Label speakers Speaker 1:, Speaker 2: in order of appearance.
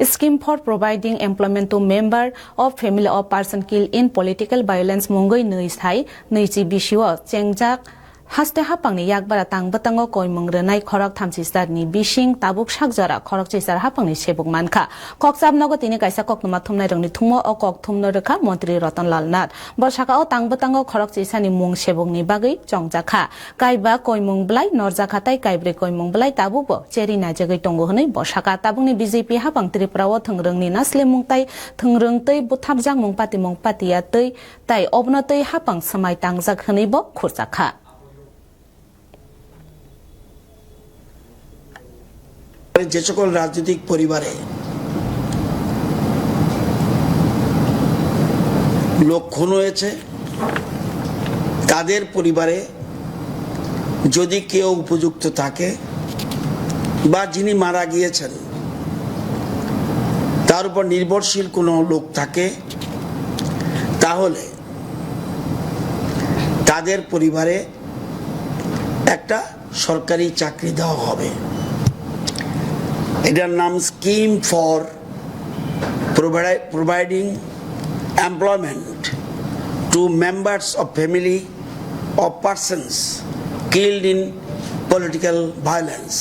Speaker 1: Scheme for providing employment to member of family of person killed in political violence mungoi nui sai nui chi bishiwa chengjak haste hapangni yakbara tangbatango koimungrenai khorok thamchisar ni bishing tabuk sakjara khorok chisar hapangni sebuk mankha kokchabnogo tini kaisa koknuma thumnai rongni thungmo o kok thumno rekha mantri Ratanlal Nath borsaka o tangbatango khorok chisani mung sebukni bagui chongjakha kaiba koimung blai norjakha tai kaibre koimung blai tabubo cheri najagoi tongo hnoi borsaka tabungni BJP hapang Tripura o thungrungni nasle mungtai thungrungtei buthabjak mungpati mungpatiya tei tai obnotei hapang samai tangjak hnoi bo khurjakha
Speaker 2: যে সকল রাজনৈতিক পরিবারে লোক খুন হয়েছে তাদের পরিবারে যদি কেউ উপযুক্ত থাকে বা যিনি মারা গিয়েছেন তার উপর নির্ভরশীল কোনো লোক থাকে তাহলে তাদের পরিবারে একটা সরকারি চাকরি দেওয়া হবে এটার নাম scheme for providing employment to members of family of persons killed in political violence